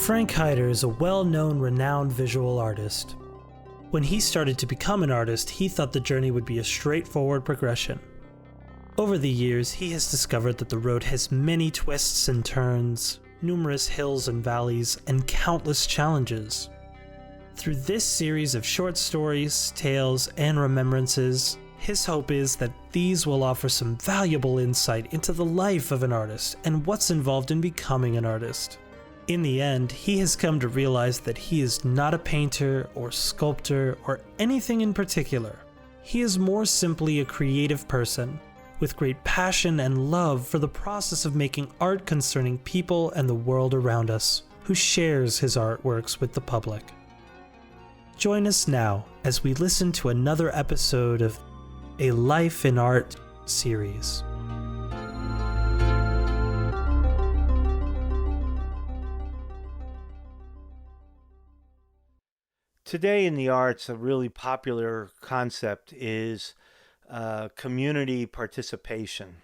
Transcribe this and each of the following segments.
Frank Hyder is a well-known, renowned visual artist. When he started to become an artist, he thought the journey would be a straightforward progression. Over the years, he has discovered that the road has many twists and turns, numerous hills and valleys, and countless challenges. Through this series of short stories, tales, and remembrances, his hope is that these will offer some valuable insight into the life of an artist and what's involved in becoming an artist. In the end, he has come to realize that he is not a painter or sculptor or anything in particular. He is more simply a creative person with great passion and love for the process of making art concerning people and the world around us, who shares his artworks with the public. Join us now as we listen to another episode of A Life in Art series. Today in the arts, a really popular concept is community participation.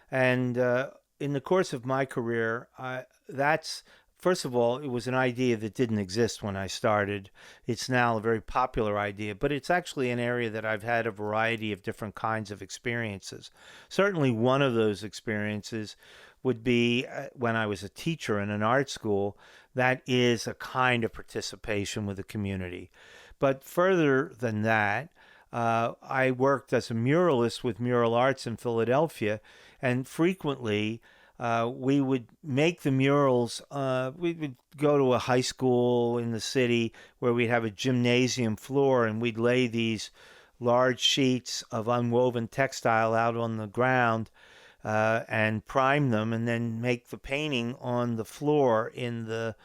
And in the course of my career, first of all, it was an idea that didn't exist when I started. It's now a very popular idea, but it's actually an area that I've had a variety of different kinds of experiences. Certainly one of those experiences would be when I was a teacher in an art school. That is a kind of participation with the community. But further than that, I worked as a muralist with Mural Arts in Philadelphia, and frequently we would make the murals. We would go to a high school in the city where we'd have a gymnasium floor, and we'd lay these large sheets of unwoven textile out on the ground and prime them, and then make the painting on the floor in the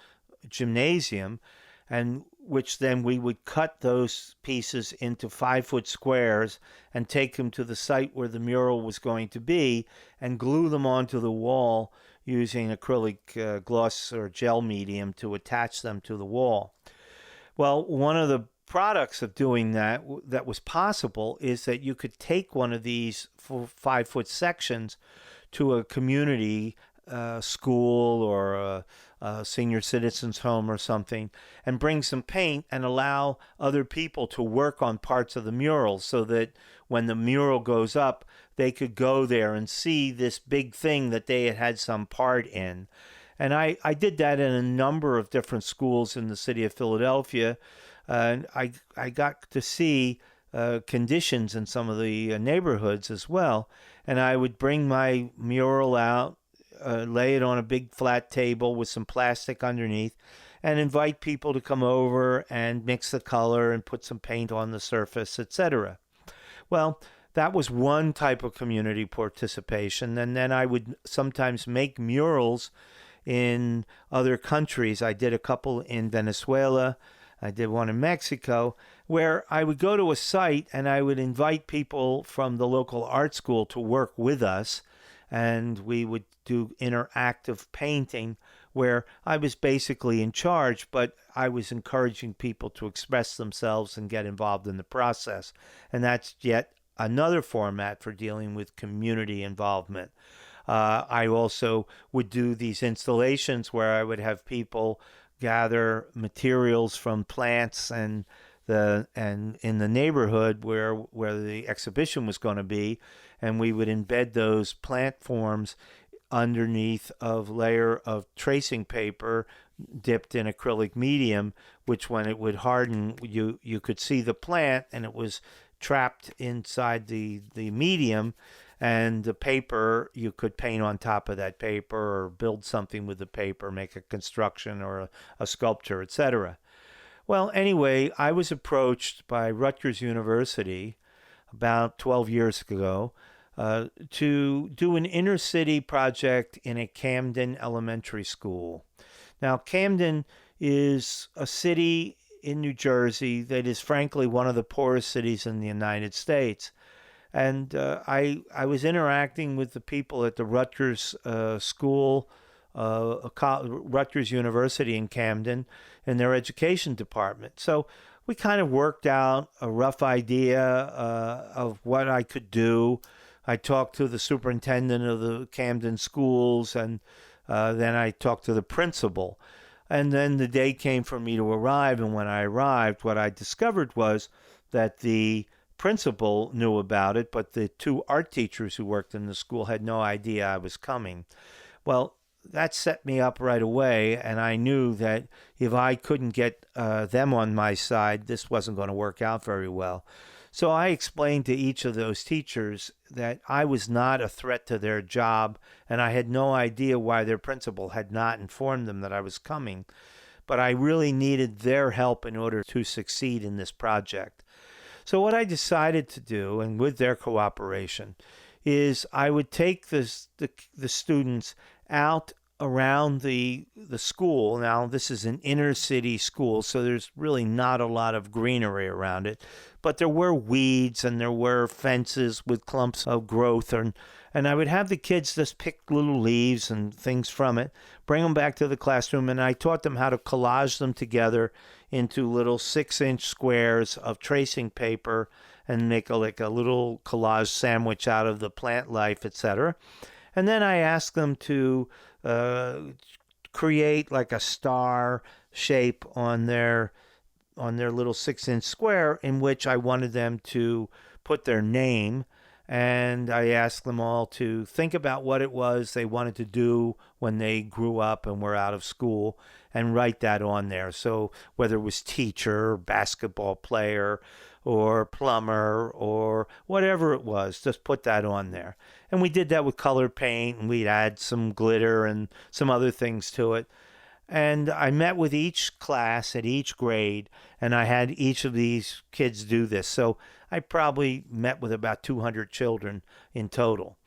gymnasium, and which then we would cut those pieces into 5-foot squares and take them to the site where the mural was going to be and glue them onto the wall using acrylic gloss or gel medium to attach them to the wall. Well, one of the products of doing that was possible is that you could take one of these 5-foot sections to a community school or a senior citizens home or something, and bring some paint and allow other people to work on parts of the mural, so that when the mural goes up, they could go there and see this big thing that they had some part in. And I did that in a number of different schools in the city of Philadelphia. And I got to see conditions in some of the neighborhoods as well. And I would bring my mural out, lay it on a big flat table with some plastic underneath, and invite people to come over and mix the color and put some paint on the surface, etc. Well, that was one type of community participation. And then I would sometimes make murals in other countries. I did a couple in Venezuela. I did one in Mexico, where I would go to a site and I would invite people from the local art school to work with us, and we would do interactive painting where I was basically in charge, but I was encouraging people to express themselves and get involved in the process. And that's yet another format for dealing with community involvement. I also would do these installations where I would have people gather materials from plants and in the neighborhood where the exhibition was going to be, and we would embed those plant forms underneath a layer of tracing paper dipped in acrylic medium, which when it would harden, you could see the plant, and it was trapped inside the medium. And the paper, you could paint on top of that paper or build something with the paper, make a construction or a sculpture, etc. Well, anyway, I was approached by Rutgers University about 12 years ago to do an inner city project in a Camden elementary school. Now, Camden is a city in New Jersey that is frankly one of the poorest cities in the United States. And I was interacting with the people at the Rutgers school, Rutgers University in Camden, in their education department. So we kind of worked out a rough idea of what I could do. I talked to the superintendent of the Camden schools, and then I talked to the principal. And then the day came for me to arrive, and when I arrived, what I discovered was that the principal knew about it, but the two art teachers who worked in the school had no idea I was coming. Well, that set me up right away, and I knew that if I couldn't get them on my side, this wasn't going to work out very well. So I explained to each of those teachers that I was not a threat to their job, and I had no idea why their principal had not informed them that I was coming. But I really needed their help in order to succeed in this project. So what I decided to do, and with their cooperation, is I would take the students out around the school. Now, this is an inner city school, so there's really not a lot of greenery around it. But there were weeds and there were fences with clumps of growth. And I would have the kids just pick little leaves and things from it, bring them back to the classroom, and I taught them how to collage them together into little 6-inch squares of tracing paper and make a little collage sandwich out of the plant life, etc. And then I asked them to create like a star shape on their little 6-inch square in which I wanted them to put their name. And I asked them all to think about what it was they wanted to do when they grew up and were out of school and write that on there. So whether it was teacher, basketball player, or plumber, or whatever it was, just put that on there. And we did that with colored paint, and we'd add some glitter and some other things to it. And I met with each class at each grade, and I had each of these kids do this. So I probably met with about 200 children in total.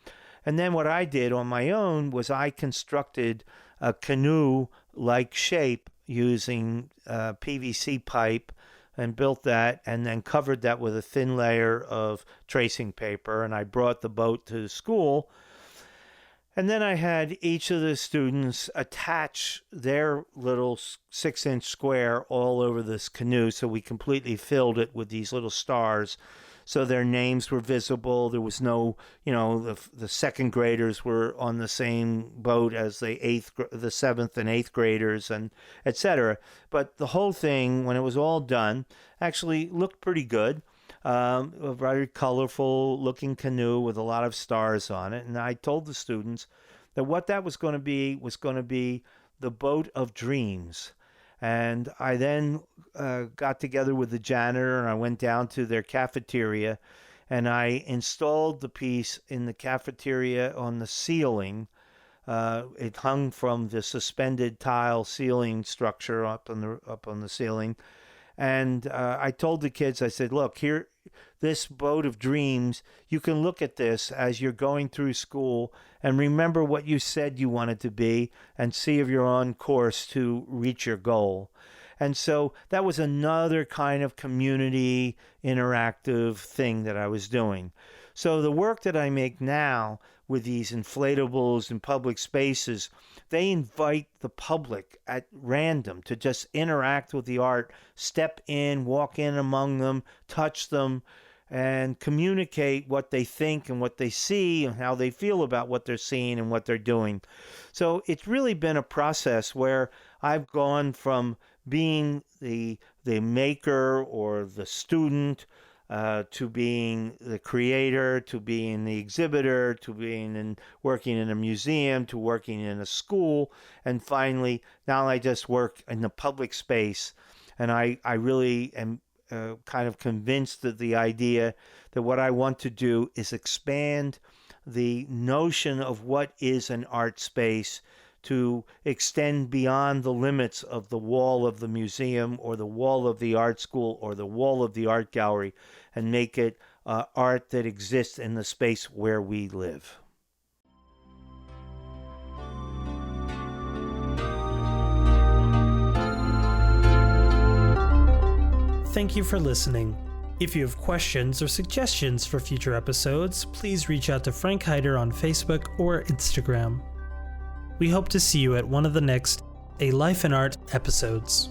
And then what I did on my own was I constructed a canoe-like shape using PVC pipe and built that, and then covered that with a thin layer of tracing paper. And I brought the boat to school. And then I had each of the students attach their little 6-inch square all over this canoe. So we completely filled it with these little stars. So their names were visible. There was no, the second graders were on the same boat as the 7th and 8th graders, and etc. But the whole thing, when it was all done, actually looked pretty good. A very colorful looking canoe with a lot of stars on it. And I told the students that what that was going to be the boat of dreams. And I then got together with the janitor, and I went down to their cafeteria, and I installed the piece in the cafeteria on the ceiling. It hung from the suspended tile ceiling structure up on the ceiling. And I told the kids, I said, look, here, this boat of dreams, you can look at this as you're going through school and remember what you said you wanted to be and see if you're on course to reach your goal. And so that was another kind of community interactive thing that I was doing. So the work that I make now with these inflatables in public spaces, they invite the public at random to just interact with the art, step in, walk in among them, touch them, and communicate what they think and what they see and how they feel about what they're seeing and what they're doing. So it's really been a process where I've gone from being the maker or the student to being the creator, to being the exhibitor, to working in a museum, to working in a school, and finally, now I just work in the public space. And I really am kind of convinced that the idea that what I want to do is expand the notion of what is an art space to extend beyond the limits of the wall of the museum or the wall of the art school or the wall of the art gallery, and make it art that exists in the space where we live. Thank you for listening. If you have questions or suggestions for future episodes, please reach out to Frank Hyder on Facebook or Instagram. We hope to see you at one of the next A Life in Art episodes.